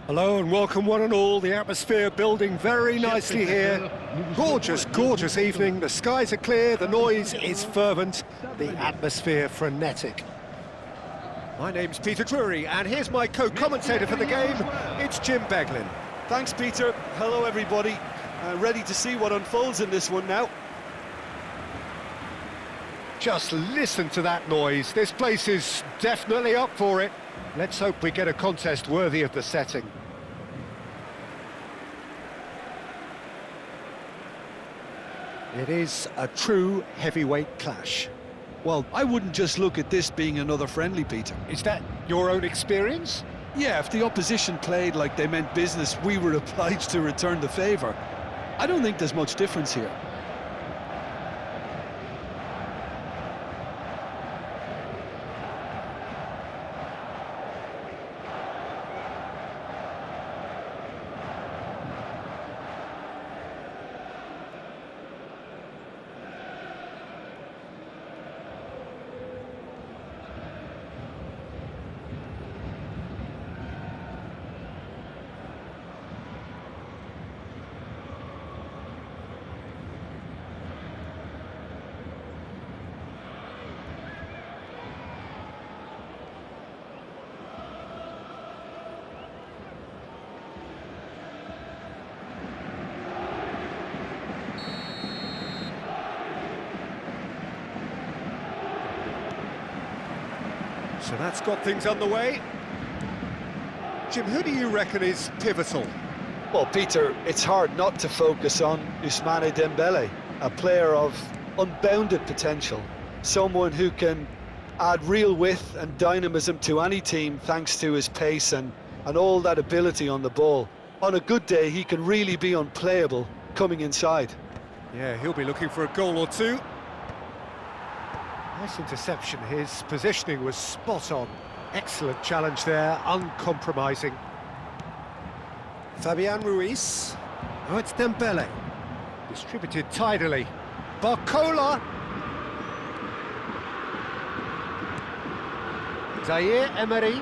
Hello and welcome one and all. The atmosphere building very nicely here. Gorgeous, gorgeous evening. The skies are clear, the noise is fervent, the atmosphere frenetic. My name's Peter Drury and here's my co-commentator for the game. It's Jim Beglin. Thanks, Peter. Hello, everybody. Ready to see what unfolds in this one now. Just listen to that noise. This place is definitely up for it. Let's hope we get a contest worthy of the setting. It is a true heavyweight clash. Well, I wouldn't just look at this being another friendly, Peter. Is that your own experience? Yeah, if the opposition played like they meant business, we were obliged to return the favour. I don't think there's much difference here. So that's got things underway. Jim, who do you reckon is pivotal? Well, Peter, it's hard not to focus on Ousmane Dembele, a player of unbounded potential, someone who can add real width and dynamism to any team thanks to his pace and all that ability on the ball. On a good day, he can really be unplayable coming inside. Yeah, he'll be looking for a goal or two. Nice interception, his positioning was spot on. Excellent challenge there, uncompromising. Fabian Ruiz. Oh, it's Dembele. Distributed tidily. Barcola. Zaire Emery.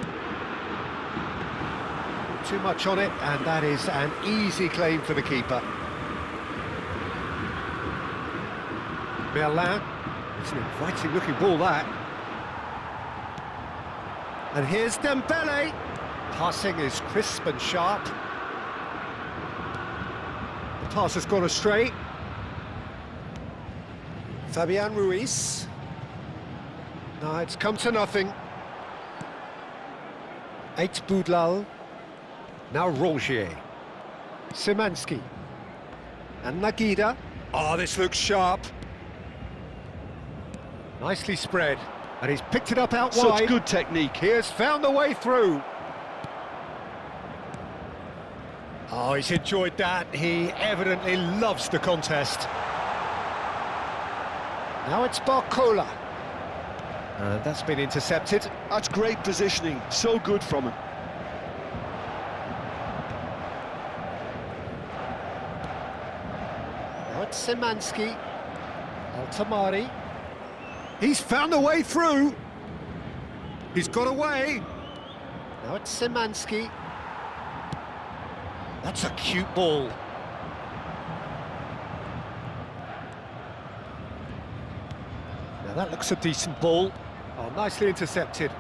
Too much on it, and that is an easy claim for the keeper. Merlin. It's an inviting-looking ball, that. And here's Dembele. Passing is crisp and sharp. The pass has gone astray. Fabian Ruiz. No, it's come to nothing. Eight Boudlal. Now Rongier. Szymanski. And Nagida. Oh, this looks sharp. Nicely spread, and he's picked it up out wide. Such good technique. He has found a way through. Oh, he's enjoyed that. He evidently loves the contest. Now it's Barcola. And that's been intercepted. That's great positioning. So good from him. Now it's Szymanski. Altamari. He's found a way through. He's got away. Now it's Szymanski. That's a cute ball. Now that looks a decent ball. Oh, nicely intercepted.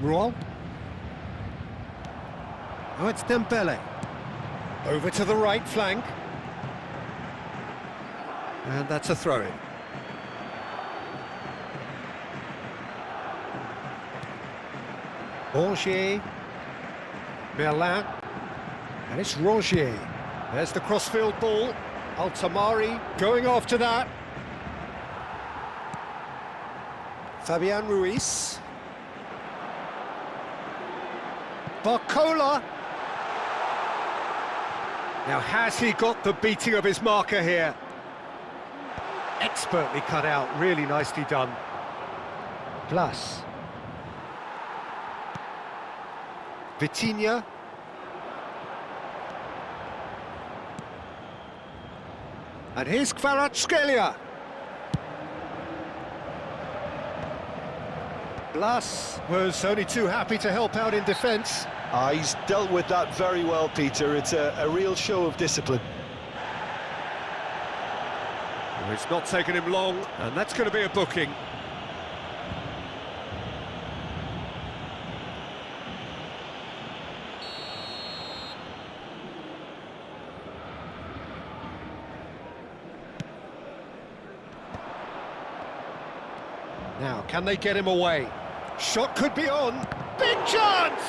Rouen. Now it's Dembele. Over to the right flank. And that's a throw-in. Rongier. Merlin. And it's Rongier. There's the crossfield ball. Altamari going after that. Fabian Ruiz. Barcola. Now, has he got the beating of his marker here? Expertly cut out, really nicely done. Plus. Vitinha. And here's Kvaratskhelia. Blas was only too happy to help out in defence. He's dealt with that very well, Peter. It's a real show of discipline. Well, it's not taken him long, and that's going to be a booking. Now, can they get him away? Shot could be on. Big chance!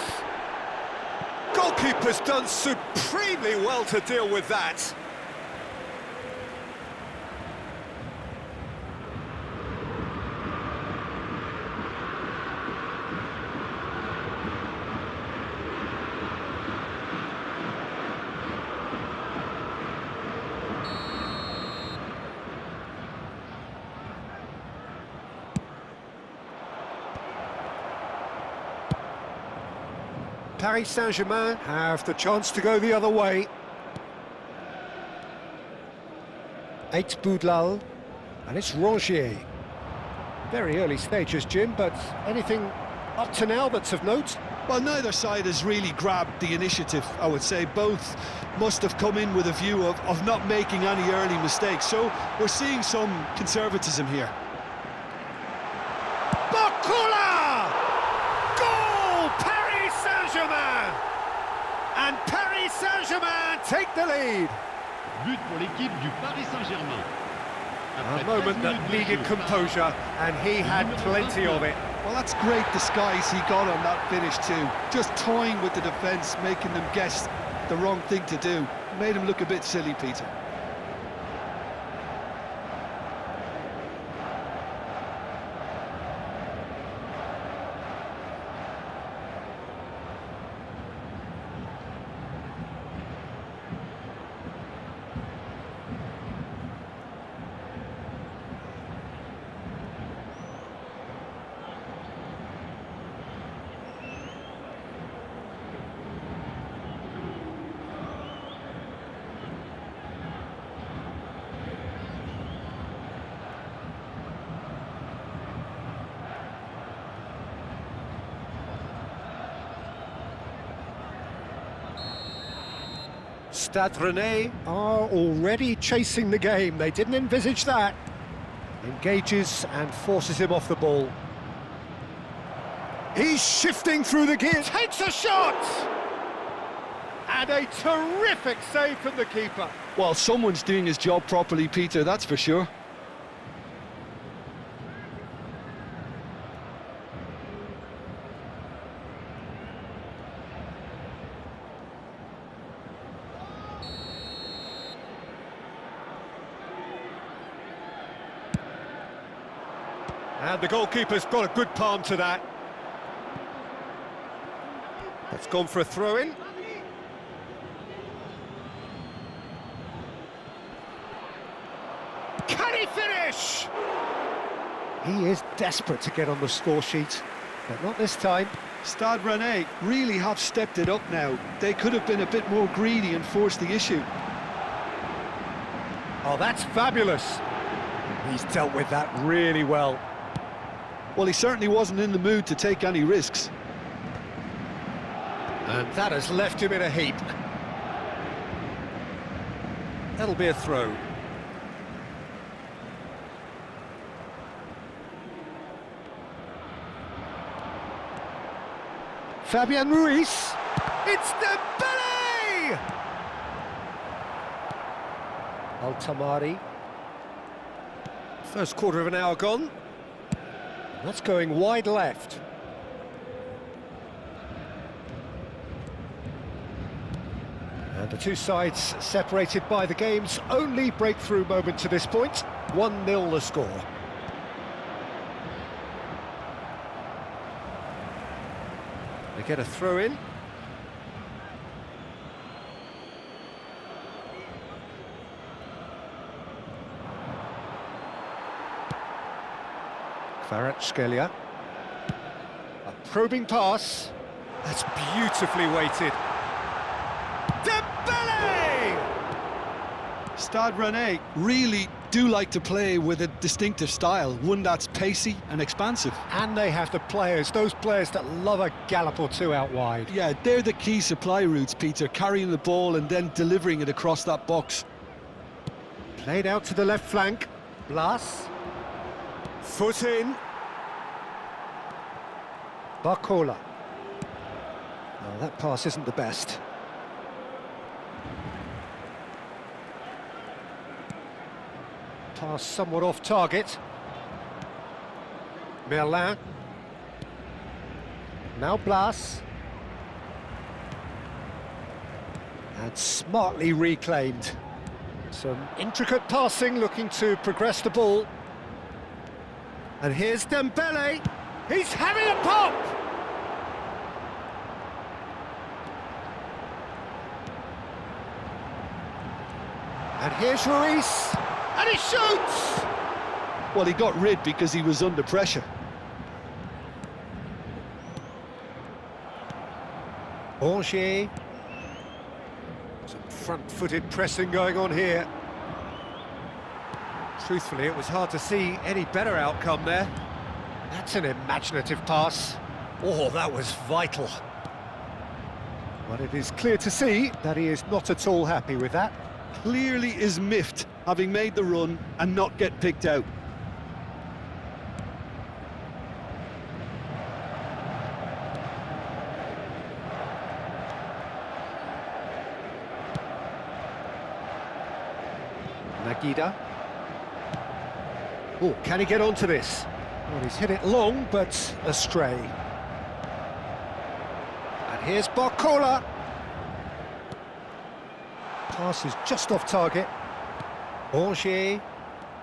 Goalkeeper's done supremely well to deal with that. Paris Saint-Germain have the chance to go the other way. Eight Boudlal, and it's Rongier. Very early stages, Jim, but anything up to now that's of note? Well, neither side has really grabbed the initiative, I would say. Both must have come in with a view of not making any early mistakes, so we're seeing some conservatism here. And Paris Saint-Germain take the lead. But pour l'équipe du Paris Saint-Germain. A moment that needed composure, and he had plenty of it. Well, that's great disguise he got on that finish too. Just toying with the defence, making them guess the wrong thing to do. Made him look a bit silly, Peter. Stade Rennais are already chasing the game. They didn't envisage that. Engages and forces him off the ball. He's shifting through the gears. Takes a shot! And a terrific save from the keeper. Well, someone's doing his job properly, Peter, that's for sure. And the goalkeeper's got a good palm to that. That's gone for a throw-in. Can he finish? He is desperate to get on the score sheet, but not this time. Stade Rennais really have stepped it up now. They could have been a bit more greedy and forced the issue. Oh, that's fabulous. He's dealt with that really well. Well, he certainly wasn't in the mood to take any risks. And that has left him in a heap. That'll be a throw. Fabian Ruiz. It's Dembele! Altamari. First quarter of an hour gone. That's going wide left. And the two sides separated by the game's only breakthrough moment to this point. 1-0 the score. They get a throw in. Kvaratskhelia. A probing pass. That's beautifully weighted. Dembele! Stade Rennais really do like to play with a distinctive style, one that's pacey and expansive. And they have the players, those players that love a gallop or two out wide. Yeah, they're the key supply routes, Peter, carrying the ball and then delivering it across that box. Played out to the left flank. Blas. Foot in. Barcola. Oh, that pass isn't the best. Pass somewhat off target. Merlin. Now Blas. And smartly reclaimed. Some intricate passing, looking to progress the ball. And here's Dembele. He's having a pop! And here's Ruiz. And he shoots! Well, he got rid because he was under pressure. Rongier. Some front-footed pressing going on here. Truthfully, it was hard to see any better outcome there. That's an imaginative pass. Oh, that was vital. But it is clear to see that he is not at all happy with that. Clearly is miffed, having made the run and not get picked out. Nagida. Oh, can he get onto this? Well, he's hit it long, but astray. And here's Barcola. Pass is just off target. Rongier.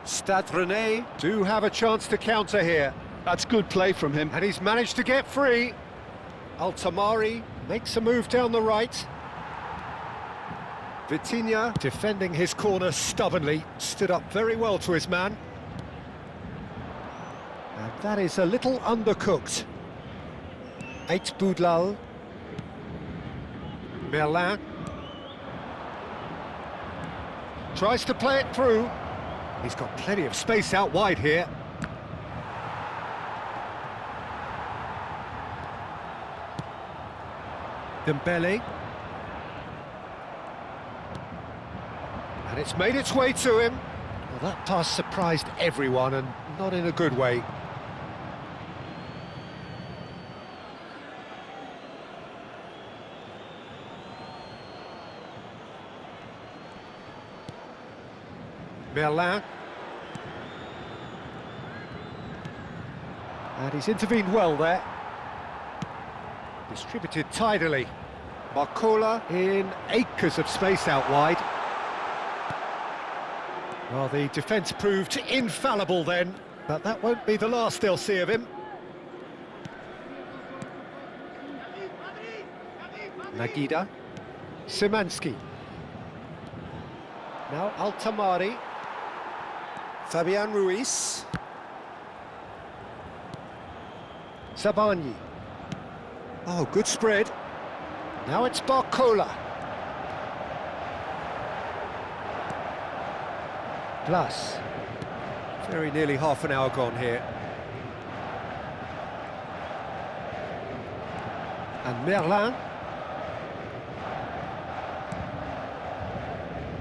Stade Rennais do have a chance to counter here. That's good play from him. And he's managed to get free. Altamari makes a move down the right. Vitinha, defending his corner stubbornly, stood up very well to his man. And that is a little undercooked. Eight Boudlal. Merlin. Tries to play it through. He's got plenty of space out wide here. Dembele. And it's made its way to him. Well, that pass surprised everyone, and not in a good way. Merlin. And he's intervened well there. Distributed tidily. Barcola in acres of space out wide. Well, the defence proved infallible then, but that won't be the last they'll see of him. Nagida. Szymanski. Now Altamari. Fabian Ruiz. Sabani. Oh, good spread. Now it's Barcola. Plus, very nearly half an hour gone here. And Merlin.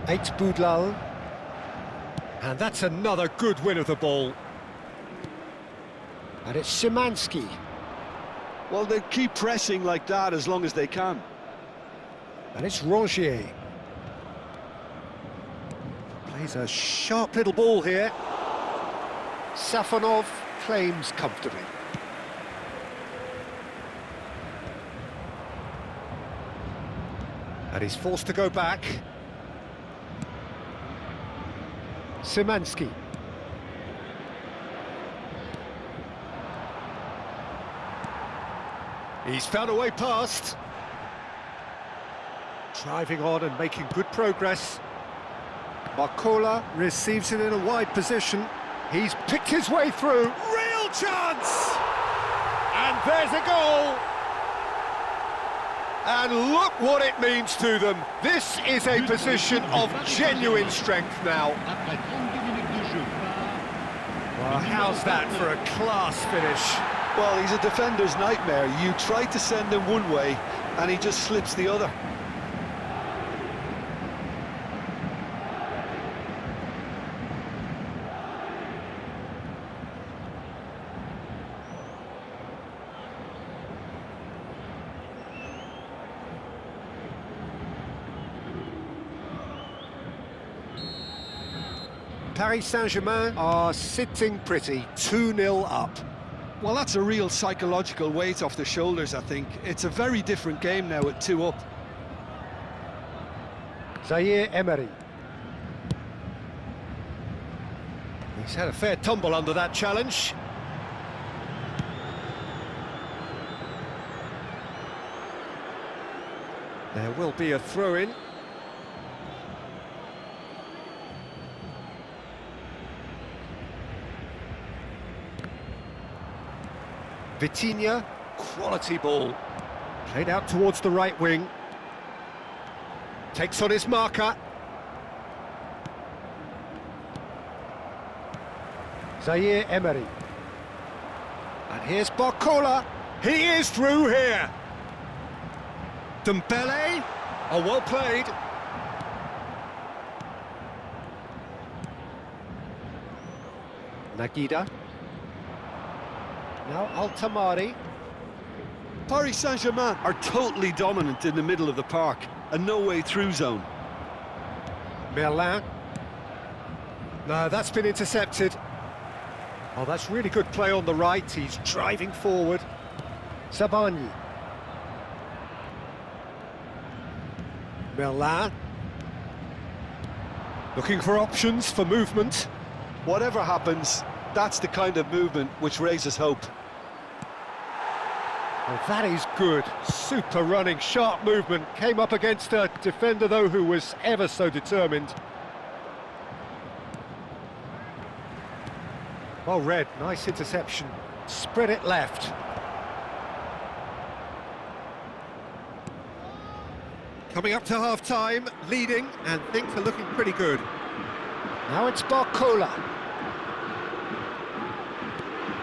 Eight Boudlal. And that's another good win of the ball. And it's Szymanski. Well, they keep pressing like that as long as they can. And it's Rongier. Plays a sharp little ball here. Safonov claims comfortably. And he's forced to go back. Szymanski. He's found a way past. Driving on and making good progress. Barcola receives it in a wide position. He's picked his way through. Real chance! And there's a goal! And look what it means to them. This is a position of genuine strength now. Après 32 minutes de Oh, how's that for a class finish? Well, he's a defender's nightmare. You try to send him one way, and he just slips the other. Paris Saint-Germain are sitting pretty, 2-0 up. Well, that's a real psychological weight off the shoulders, I think. It's a very different game now at 2 up. Zaire Emery. He's had a fair tumble under that challenge. There will be a throw-in. Vitinha, quality ball. Played out towards the right wing. Takes on his marker. Zaire Emery. And here's Barcola. He is through here. Dembele. Oh, well played. Nagida. Now Altamari. Paris Saint-Germain are totally dominant in the middle of the park, a no-way through zone. Merlin. No, that's been intercepted. Oh, that's really good play on the right. He's driving forward. Sabani. Merlin. Looking for options for movement. Whatever happens, that's the kind of movement which raises hope. Oh, that is good. Super running, sharp movement. Came up against a defender, though, who was ever so determined. Well read, nice interception. Spread it left. Coming up to half-time, leading, and things are looking pretty good. Now it's Barcola.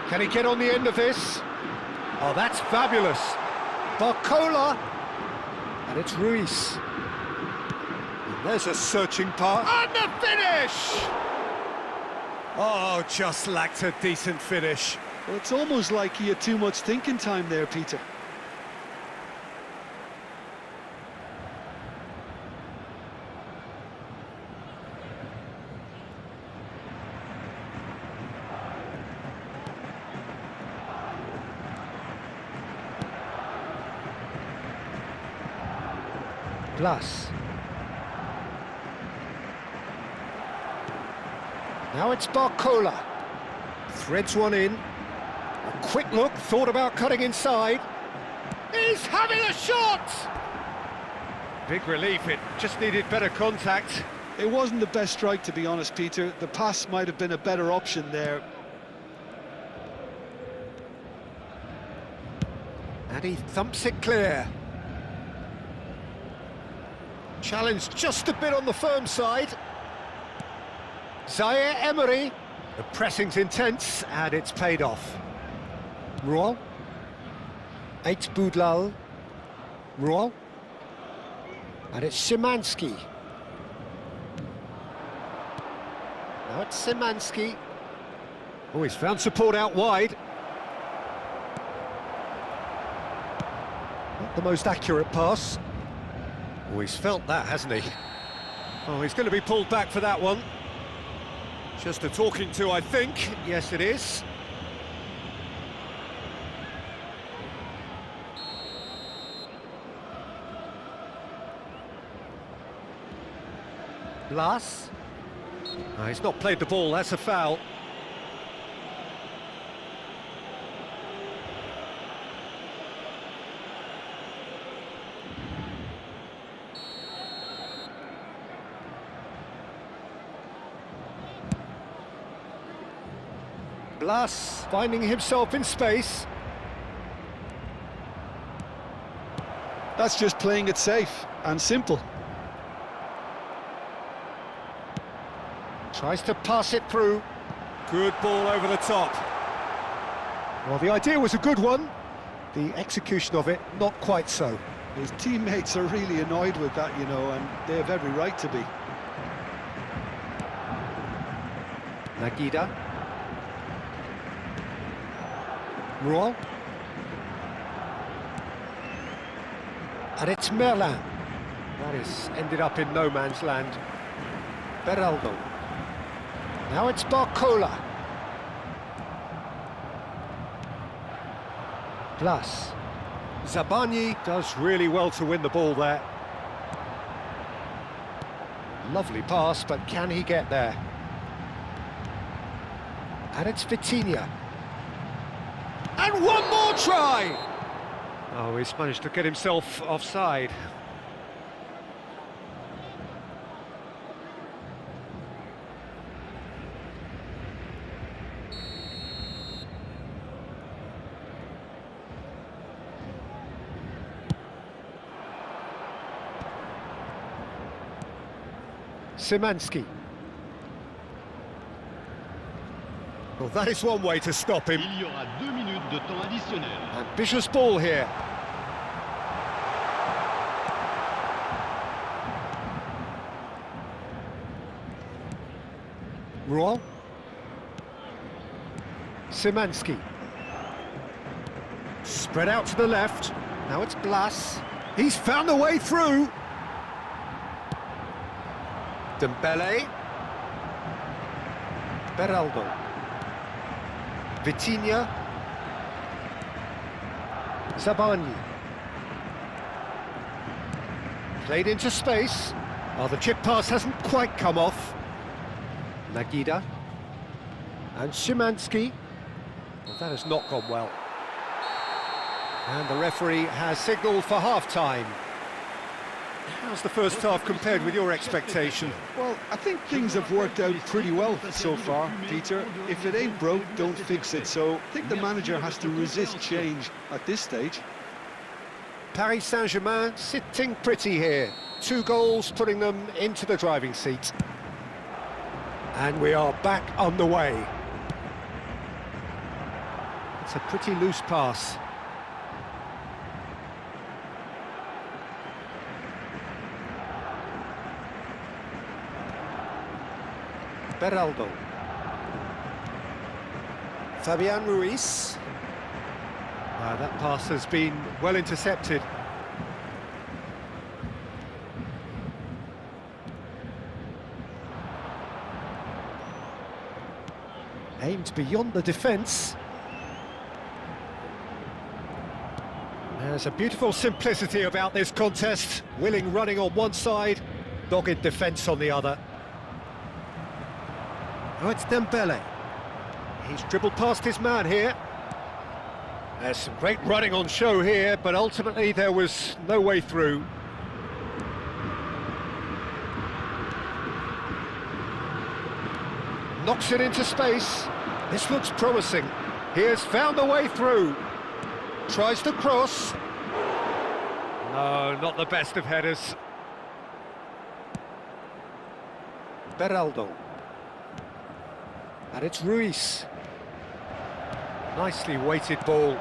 Can he get on the end of this? Oh, that's fabulous. Barcola. And it's Ruiz. And there's a searching pass. And the finish! Oh, just lacked a decent finish. Well, it's almost like he had too much thinking time there, Peter. Plus. Now it's Barcola. Threads one in. A quick look, thought about cutting inside. He's having a shot! Big relief, it just needed better contact. It wasn't the best strike, to be honest, Peter. The pass might have been a better option there. And he thumps it clear. Challenge just a bit on the firm side. Zaire Emery. The pressing's intense, and it's paid off. Roy. Eight Boudlal. Roy. And it's Szymanski. Now it's Szymanski. Oh, he's found support out wide. Not the most accurate pass. Oh, he's felt that, hasn't he? Oh, he's going to be pulled back for that one. Just a talking to, I think. Yes, it is. Blas. Oh, he's not played the ball, that's a foul. Blas finding himself in space. That's just playing it safe and simple. Tries to pass it through. Good ball over the top. Well, the idea was a good one. The execution of it, not quite so. His teammates are really annoyed with that, you know, and they have every right to be. Nagida. Roy. And it's Merlin. That is ended up in no man's land. Beraldo. Now it's Barcola. Plus. Zabani does really well to win the ball there. Lovely pass, but can he get there? And it's Vitinha. And one more try! Oh, he's managed to get himself offside. Szymanski. Well, that is one way to stop him. Il y aura 2 minutes de temps additionnel. Ambitious ball here. Roy. Szymanski. Spread out to the left. Now it's Blas. He's found a way through. Dembele. Beraldo. Vitinha. Zabani. Played into space. Oh, the chip pass hasn't quite come off. Nagida. And Szymanski. Well, that has not gone well. And the referee has signalled for half-time. How's the first half compared with your expectation? Well, I think things have worked out pretty well so far, Peter. If it ain't broke, don't fix it. So I think the manager has to resist change at this stage. Paris Saint-Germain sitting pretty here. 2 goals putting them into the driving seat. And we are back on the way. It's a pretty loose pass. Beraldo. Fabian Ruiz. That pass has been well intercepted. Aimed beyond the defence. There's a beautiful simplicity about this contest. Willing running on one side, dogged defence on the other. Oh, it's Dembele. He's dribbled past his man here. There's some great running on show here, but ultimately there was no way through. Knocks it into space. This looks promising. He has found a way through. Tries to cross. No, not the best of headers. Beraldo. And it's Ruiz. Nicely weighted ball.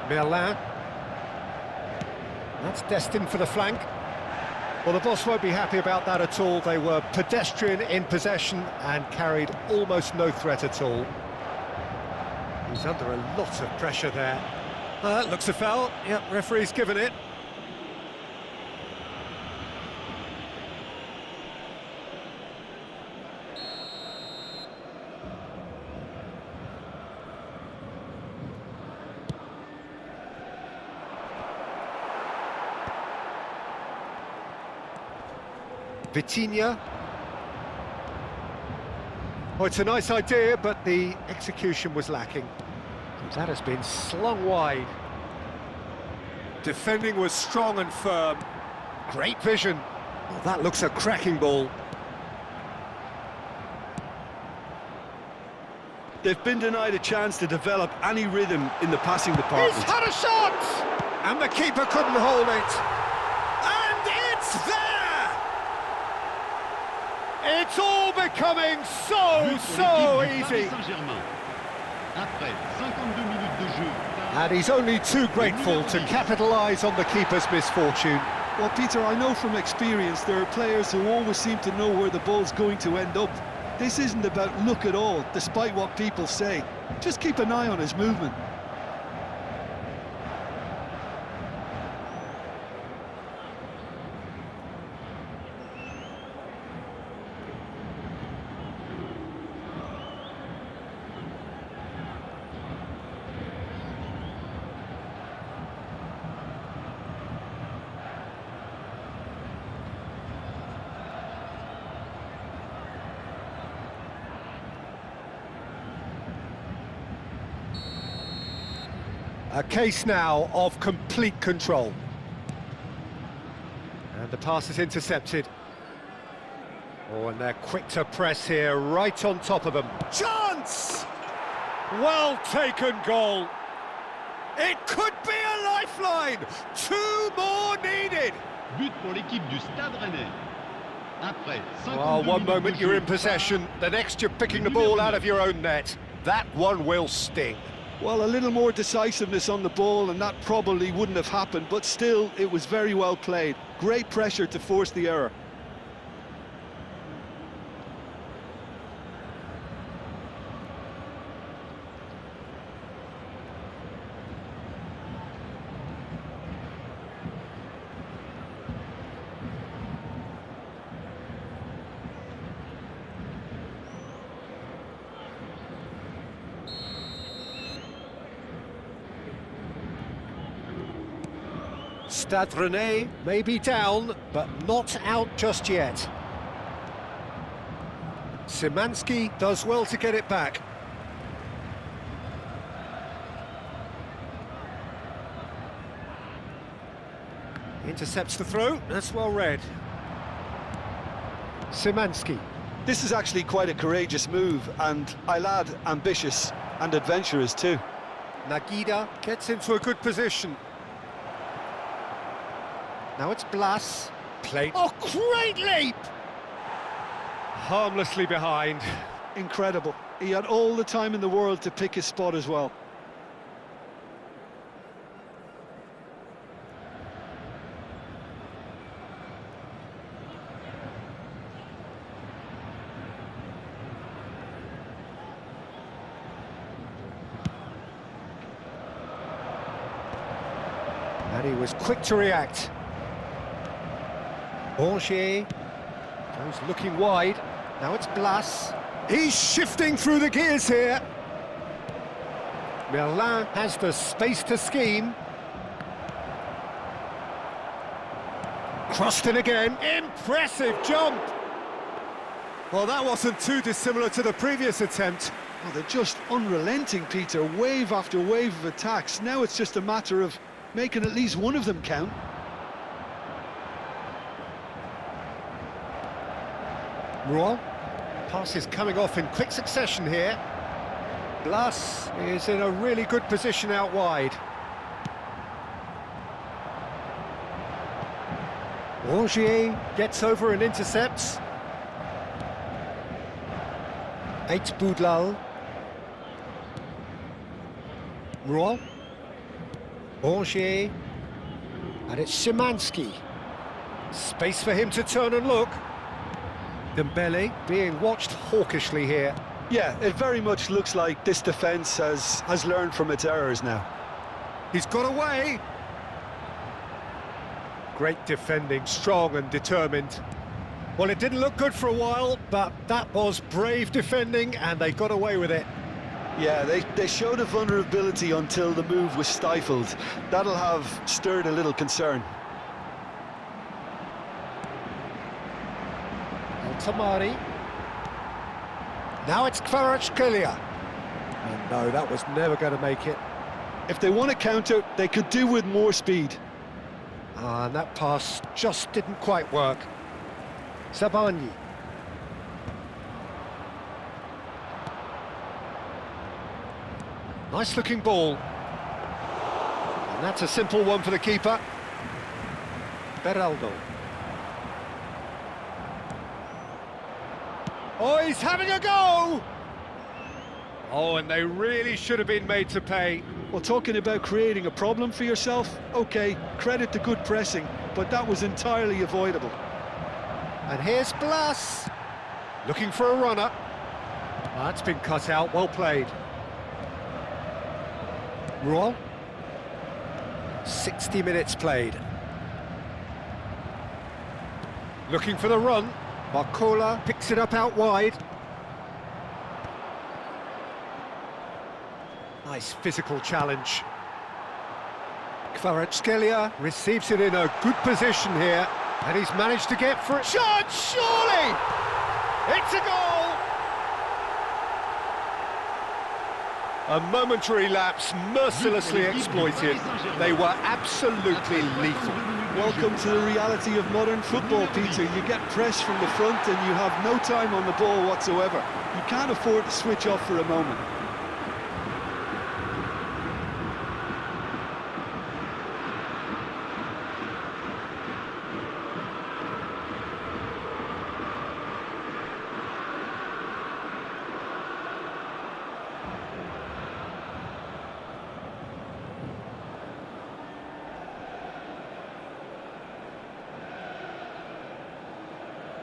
Merlin. That's destined for the flank. Well, the boss won't be happy about that at all. They were pedestrian in possession and carried almost no threat at all. He's under a lot of pressure there. That looks a foul. Yep, referee's given it. Vitinha. Oh, it's a nice idea, but the execution was lacking. That has been slung wide. Defending was strong and firm. Great vision. Well, that looks a cracking ball. They've been denied a chance to develop any rhythm in the passing department. He's had a shot! And the keeper couldn't hold it. And it's there! It's all becoming so easy. Après 52 minutes de jeu. And he's only too grateful to capitalise on the keeper's misfortune. Well, Peter, I know from experience there are players who always seem to know where the ball's going to end up. This isn't about luck at all, despite what people say. Just keep an eye on his movement. A case now of complete control. And the pass is intercepted. Oh, and they're quick to press here, right on top of them. Chance! Well taken goal. It could be a lifeline. 2 more needed. But pour l'équipe du Stade Rennais. Après 52 Well, one minutes moment de you're jeu. in possession, the next you're picking the ball out of your own net. That one will sting. Well, a little more decisiveness on the ball and that probably wouldn't have happened, but still, it was very well played. Great pressure to force the error. Stade Rennais may be down, but not out just yet. Szymanski does well to get it back. Intercepts the throw, that's well read. Szymanski. This is actually quite a courageous move, and I'll add ambitious and adventurous too. Nagida gets into a good position. Now it's Blas. Played. Oh, great leap! Harmlessly behind. Incredible. He had all the time in the world to pick his spot as well. And he was quick to react. Bongier goes looking wide. Now it's Blas. He's shifting through the gears here. Merlin has the space to scheme. Crossed in again. Impressive jump. Well, that wasn't too dissimilar to the previous attempt. Oh, they're just unrelenting, Peter. Wave after wave of attacks. Now it's just a matter of making at least one of them count. Roy. Pass is coming off in quick succession here. Blas is in a really good position out wide. Rongier gets over and intercepts. Eight Boudlal. Roy. Rongier. And it's Szymanski. Space for him to turn and look. Dembele being watched hawkishly here. Yeah, it very much looks like this defence has learned from its errors now. He's got away. Great defending, strong and determined. Well, it didn't look good for a while, but that was brave defending and they got away with it. Yeah, they showed a vulnerability until the move was stifled. That'll have stirred a little concern. Tamari. Now it's Kvaratskhelia. And no, that was never going to make it. If they want to counter, they could do with more speed. And that pass just didn't quite work. Sabani. Nice looking ball. And that's a simple one for the keeper. Oh, he's having a go! Oh, and they really should have been made to pay. Well, talking about creating a problem for yourself, OK, credit to good pressing, but that was entirely avoidable. And here's Blas, looking for a runner. That's been cut out, well played. Roy, 60 minutes played. Looking for the run. Barcola picks it up out wide. Nice physical challenge. Kvaratskhelia receives it in a good position here, and he's managed to get for it. Shot, surely! It's a goal! A momentary lapse, mercilessly exploited. They were absolutely lethal. Welcome to the reality of modern football, Peter. You get pressed from the front and you have no time on the ball whatsoever. You can't afford to switch off for a moment.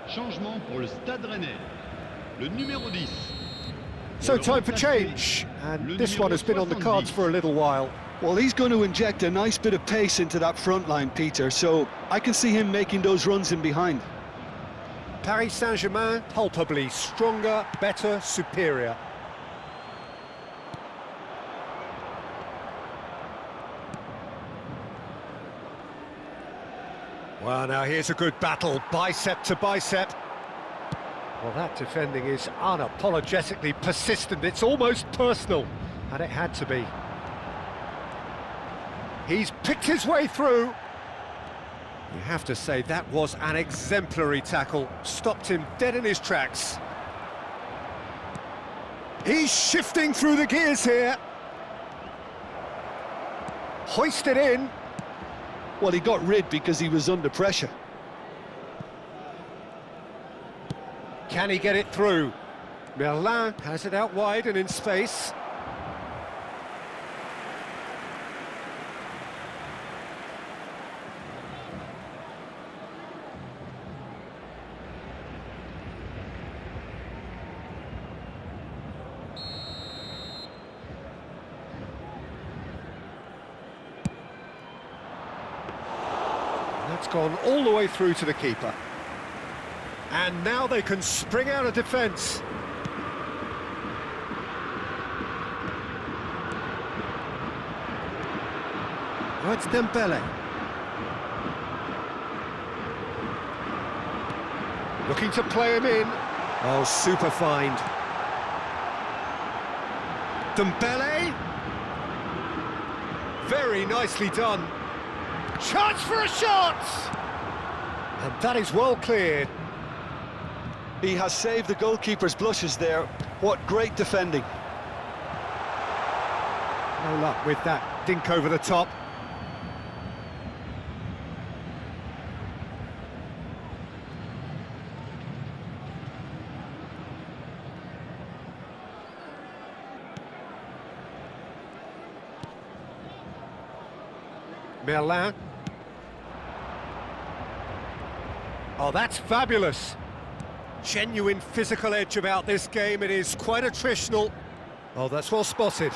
Changement pour le Stade Rennais. Le numéro 10. So time for change, and this one has been on the cards for a little while. Well, he's going to inject a nice bit of pace into that front line, Peter, so I can see him making those runs in behind. Paris Saint-Germain, palpably stronger, better, superior. Well, now here's a good battle, bicep to bicep. Well, that defending is unapologetically persistent. It's almost personal, and it had to be. He's picked his way through. You have to say that was an exemplary tackle. Stopped him dead in his tracks. He's shifting through the gears here. Hoisted in. Well, he got rid because he was under pressure. Can he get it through? Merlin has it out wide and in space. That's gone all the way through to the keeper. And now they can spring out of defence. Oh, it's Dembele. Looking to play him in. Oh, super find. Dembele. Very nicely done. Chance for a shot! And that is well cleared. He has saved the goalkeeper's blushes there. What great defending. No luck with that dink over the top. Merlin. Oh, that's fabulous. Genuine physical edge about this game. It is quite attritional. Oh, that's well spotted.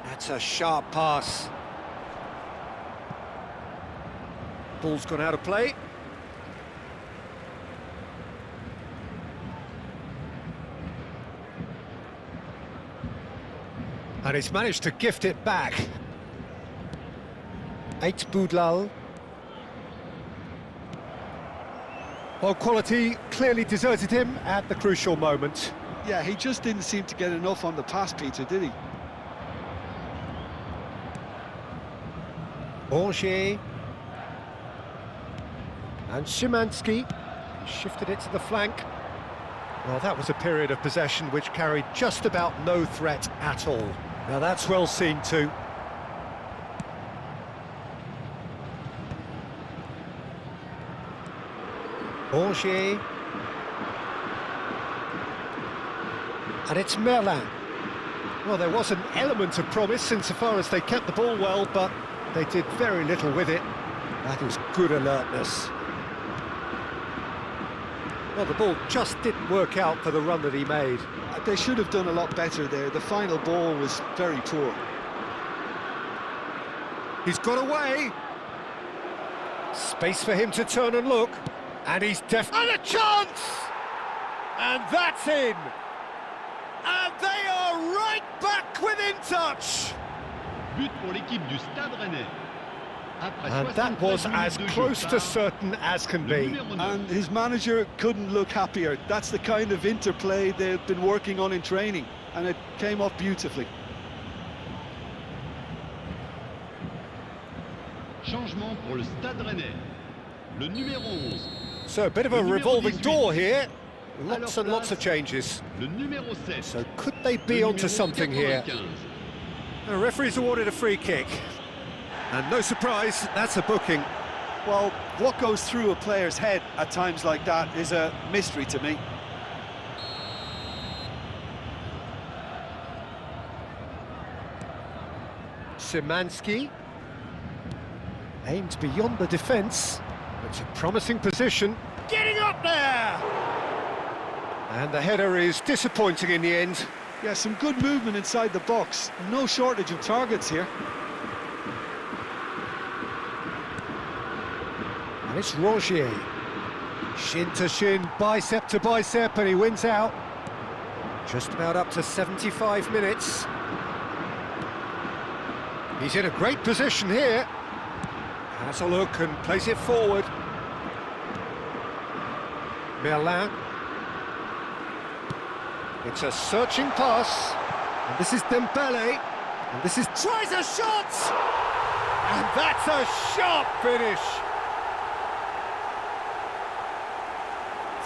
That's a sharp pass. Ball's gone out of play. And he's managed to gift it back. Eight Boudlal. Well, quality clearly deserted him at the crucial moment. Yeah, he just didn't seem to get enough on the pass, Peter, did he? Angers. And Szymanski. He shifted it to the flank. Well, that was a period of possession which carried just about no threat at all. Now that's well seen too. Angers. And it's Merlin. Well, there was an element of promise insofar as they kept the ball well, but they did very little with it. That is good alertness. Well, the ball just didn't work out for the run that he made. They should have done a lot better there. The final ball was very poor. He's got away. Space for him to turn and look. And he's definitely... And a chance! And that's in! And they are right back within touch! But pour l'équipe du Stade Rennais. And that was as close to certain as can be. And his manager couldn't look happier. That's the kind of interplay they've been working on in training, and it came off beautifully. Changement pour le Stade Rennais. Le numéro 11. So a bit of a revolving door here. Lots and lots of changes. Le numéro 7. So could they be onto something here? The referee's awarded a free kick. And no surprise, that's a booking. Well, what goes through a player's head at times like that is a mystery to me. Szymanski aimed beyond the defence. It's a promising position. Getting up there! And the header is disappointing in the end. Yeah, some good movement inside the box. No shortage of targets here. And it's Rongier. Shin to shin, bicep to bicep, and he wins out. Just about up to 75 minutes. He's in a great position here. Has a look and plays it forward. Merlin. It's a searching pass. And this is Dembele. And this is... Tries a shot! And that's a sharp finish.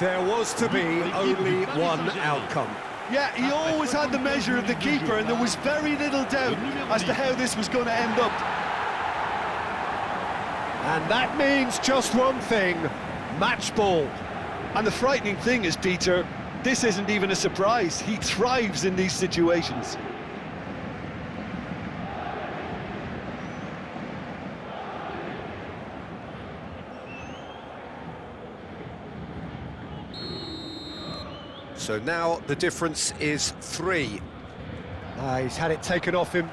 There was to be only one outcome. Yeah, he always had the measure of the keeper, and there was very little doubt as to how this was going to end up. And that means just one thing, match ball. And the frightening thing is, Peter, this isn't even a surprise. He thrives in these situations. So now the difference is 3. He's had it taken off him.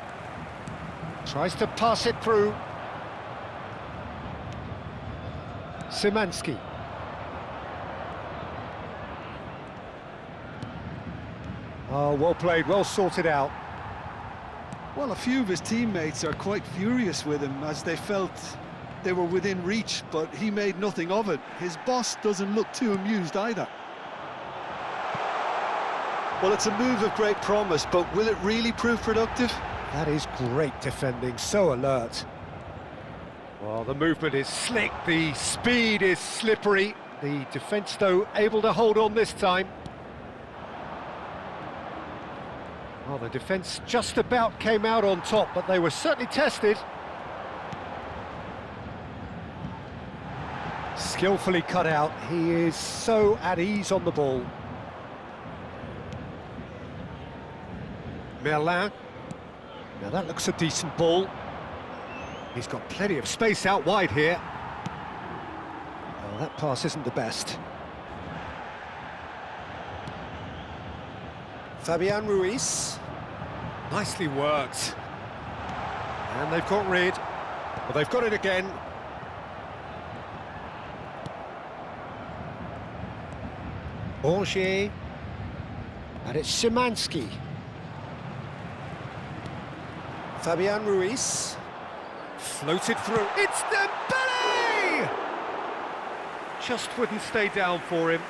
Tries to pass it through. Szymanski. Oh, well played, well sorted out. Well, a few of his teammates are quite furious with him as they felt they were within reach, but he made nothing of it. His boss doesn't look too amused either. Well, it's a move of great promise, but will it really prove productive? That is great defending, so alert. Well, the movement is slick, the speed is slippery. The defence, though, able to hold on this time. Well, the defence just about came out on top, but they were certainly tested. Skillfully cut out, he is so at ease on the ball. Merlin. Now that looks a decent ball. He's got plenty of space out wide here. Well, that pass isn't the best. Fabian Ruiz. Nicely worked. And they've got rid. Well, they've got it again. Rongier. And it's Szymanski. Fabian Ruiz. Floated through. It's Dembele! Just wouldn't stay down for him.